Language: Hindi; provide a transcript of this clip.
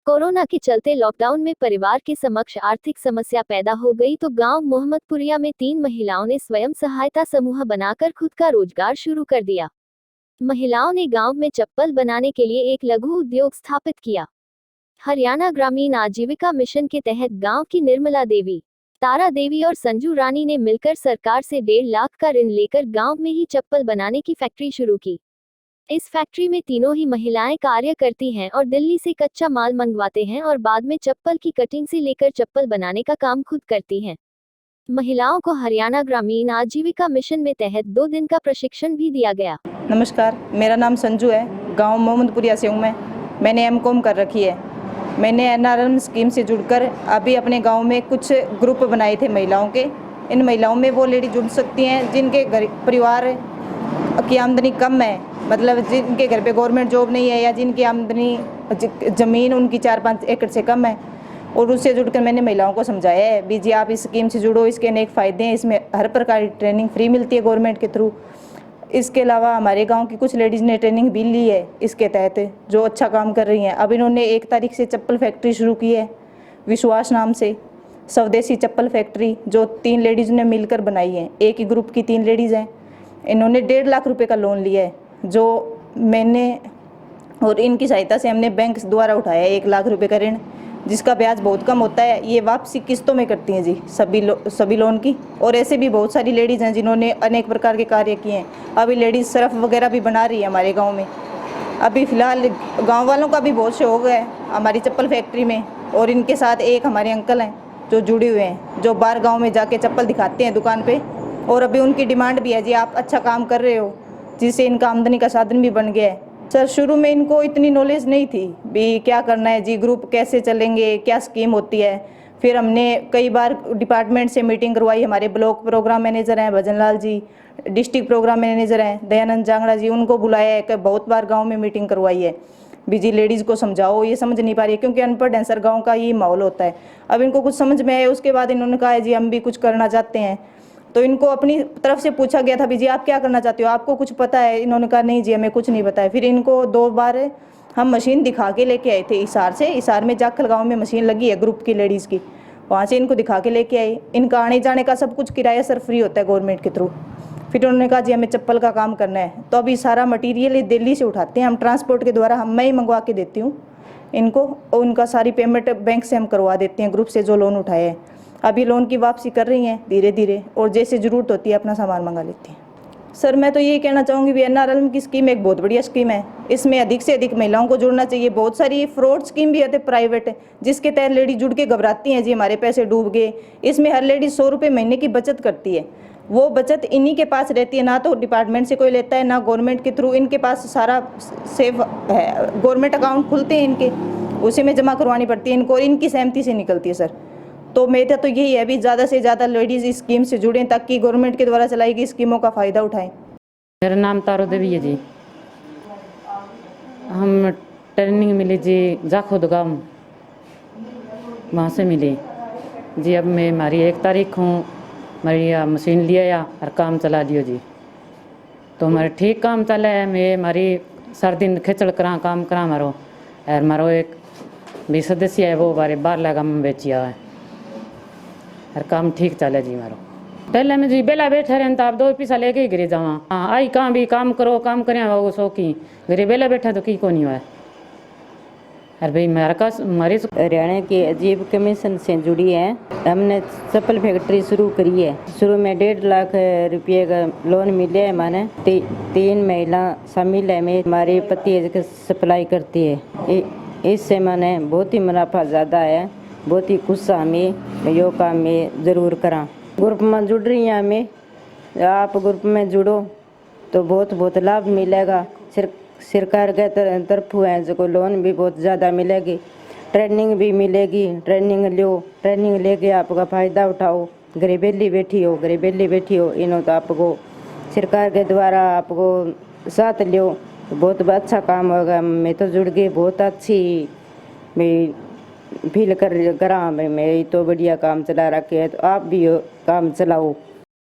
कोरोना के चलते लॉकडाउन में परिवार के समक्ष आर्थिक समस्या पैदा हो गई तो गांव मोहम्मदपुरिया में 3 महिलाओं ने स्वयं सहायता समूह बनाकर खुद का रोजगार शुरू कर दिया। महिलाओं ने गांव में चप्पल बनाने के लिए एक लघु उद्योग स्थापित किया। हरियाणा ग्रामीण आजीविका मिशन के तहत गांव की निर्मला देवी, तारा देवी और संजू रानी ने मिलकर सरकार से 1.5 लाख का ऋण लेकर गांव में ही चप्पल बनाने की फैक्ट्री शुरू की। इस फैक्ट्री में तीनों ही महिलाएं कार्य करती हैं और दिल्ली से कच्चा माल मंगवाते हैं और बाद में चप्पल की कटिंग से लेकर चप्पल बनाने का काम खुद करती हैं। महिलाओं को हरियाणा ग्रामीण आजीविका मिशन में तहत 2 दिन का प्रशिक्षण भी दिया गया। नमस्कार, मेरा नाम संजू है। गांव मोहम्मदपुरिया से हूँ मैंने एमकॉम कर रखी है। मैंने एनआरएम स्कीम से जुड़कर अभी अपने गांव में कुछ ग्रुप बनाए थे महिलाओं के। इन महिलाओं में वो लेडी जुड़ सकती हैं जिनके घर परिवार की आमदनी कम है, मतलब जिनके घर पे गवर्नमेंट जॉब नहीं है या जिनकी आमदनी ज़मीन उनकी 4-5 एकड़ से कम है। और उससे जुड़कर मैंने महिलाओं को समझाया है भी जी आप इस स्कीम से जुड़ो, इसके अनेक फ़ायदे हैं, इसमें हर प्रकार की ट्रेनिंग फ्री मिलती है गवर्नमेंट के थ्रू। इसके अलावा हमारे गांव की कुछ लेडीज़ ने ट्रेनिंग भी ली है इसके तहत, जो अच्छा काम कर रही हैं। अब इन्होंने 1 तारीख से चप्पल फैक्ट्री शुरू की है विश्वास नाम से, स्वदेशी चप्पल फैक्ट्री, जो 3 लेडीज़ ने मिलकर बनाई है। एक ही ग्रुप की 3 लेडीज़ हैं। इन्होंने 1.5 लाख रुपए का लोन लिया है, जो मैंने और इनकी सहायता से हमने बैंक द्वारा उठाया है 1 लाख रुपए का ऋण, जिसका ब्याज बहुत कम होता है। ये वापसी किस्तों में करती हैं जी सभी लोन की। और ऐसे भी बहुत सारी लेडीज़ हैं जिन्होंने अनेक प्रकार के कार्य किए हैं। अभी लेडीज़ सर्फ वगैरह भी बना रही है हमारे गांव में। अभी फ़िलहाल गांव वालों का भी बहुत शौक है हमारी चप्पल फैक्ट्री में। और इनके साथ एक हमारे अंकल हैं जो जुड़े हुए हैं, जो बाहर गाँव में जाके चप्पल दिखाते हैं दुकान पर। और अभी उनकी डिमांड भी है जी आप अच्छा काम कर रहे हो, जिससे इनका आमदनी का साधन भी बन गया है। सर शुरू में इनको इतनी नॉलेज नहीं थी भी क्या करना है जी, ग्रुप कैसे चलेंगे, क्या स्कीम होती है। फिर हमने कई बार डिपार्टमेंट से मीटिंग करवाई। हमारे ब्लॉक प्रोग्राम मैनेजर हैं भजन Lal ji, district programme manager हैं दयानंद जांगड़ा जी, उनको बुलाया है कि बहुत बार गाँव में मीटिंग करवाई है भी जी लेडीज़ को समझाओ, ये समझ नहीं पा रही है क्योंकि अनपढ़ है सर, गाँव का ये माहौल होता है। अब इनको कुछ समझ में आया, उसके बाद इन्होंने कहा है जी हम भी कुछ करना चाहते हैं। तो इनको अपनी तरफ से पूछा गया था भी जी आप क्या करना चाहते हो, आपको कुछ पता है? इन्होंने कहा नहीं जी हमें कुछ नहीं पता है। फिर इनको 2 बार हम मशीन दिखा के लेके आए थे हिसार से। हिसार में जाखल गांव में मशीन लगी है ग्रुप की लेडीज़ की, वहाँ से इनको दिखा के लेके आए। इनका आने जाने का सब कुछ किराया सर फ्री होता है गवर्नमेंट के थ्रू। फिर उन्होंने कहा जी हमें चप्पल का काम करना है, तो अभी सारा मटीरियल दिल्ली से उठाते हैं हम ट्रांसपोर्ट के द्वारा, मैं ही मंगवा के देती हूँ इनको। और उनका सारी पेमेंट बैंक से हम करवा देते हैं ग्रुप से जो लोन उठाया है। अभी लोन की वापसी कर रही हैं धीरे धीरे, और जैसे ज़रूरत होती है अपना सामान मंगा लेती हैं। सर मैं तो ये कहना चाहूँगी भी एनआरएल की स्कीम एक बहुत बढ़िया स्कीम है। इसमें अधिक से अधिक महिलाओं को जुड़ना चाहिए। बहुत सारी फ्रॉड स्कीम भी है प्राइवेट, जिसके तहत लेडी जुड़ के घबराती हैं जी हमारे पैसे डूब गए। इसमें हर लेडी 100 रुपये महीने की बचत करती है। वो बचत इन्हीं के पास रहती है, ना तो डिपार्टमेंट से कोई लेता है ना गवर्नमेंट के थ्रू। इनके पास सारा सेव है, गवर्नमेंट अकाउंट खुलते हैं इनके, उसी में जमा करवानी पड़ती है इनको और इनकी सहमति से निकलती है सर। तो मेरा तो यही है भी ज़्यादा से ज़्यादा लेडीज़ इस स्कीम से जुड़ें ताकि गवर्नमेंट के द्वारा चलाई गई स्कीमों का फ़ायदा उठाएं। मेरा नाम तारा देवी है जी। हम ट्रेनिंग मिली जी जाखुद गाँव, वहाँ से मिली जी। अब मैं हमारी 1 तारीख हूँ, हमारी मशीन लिया या और काम चला लियो जी। तो हमारे ठीक काम चला है। मैं हमारी सार दिन खिचड़ करा काम करा मारो, और मारो एक भी सदस्य है वो बारे बाहर लगा में बेचिया है, और काम ठीक चले जी मारो। पहले में जी बेला बैठे रहन तो आप 2 पैसा लेके ही घरे जावा। हाँ आई काम भी काम करो, काम करें वो शौकी घरे बेला बैठा तो की को नहीं हुआ है। अरे भाई हमारे हरियाणा की आजीविका मिशन से जुड़ी है। हमने चप्पल फैक्ट्री शुरू करी है। शुरू में 1.5 लाख रुपये का लोन मिले है। मैंने 3 महिला शामिल है। मैं हमारे पति सप्लाई करती है। इससे मैंने बहुत ही मुनाफा ज़्यादा है, बहुत ही खुश हमें यो काम में ज़रूर करा। ग्रुप में जुड़ रही हैं हमें, आप ग्रुप में जुड़ो तो बहुत लाभ मिलेगा। सरकार के तरफ है जो लोन भी बहुत ज़्यादा मिलेगी, ट्रेनिंग भी मिलेगी। ट्रेनिंग लो, ट्रेनिंग लेके आपका फ़ायदा उठाओ। घरे बेली बैठी हो इन्हों तो आपको सरकार के द्वारा आपको साथ लो तो बहुत अच्छा काम होगा। मैं तो जुड़ गई, बहुत अच्छी मैं फील करा। मैं तो बढ़िया काम चला रखे है, तो आप भी काम चलाओ।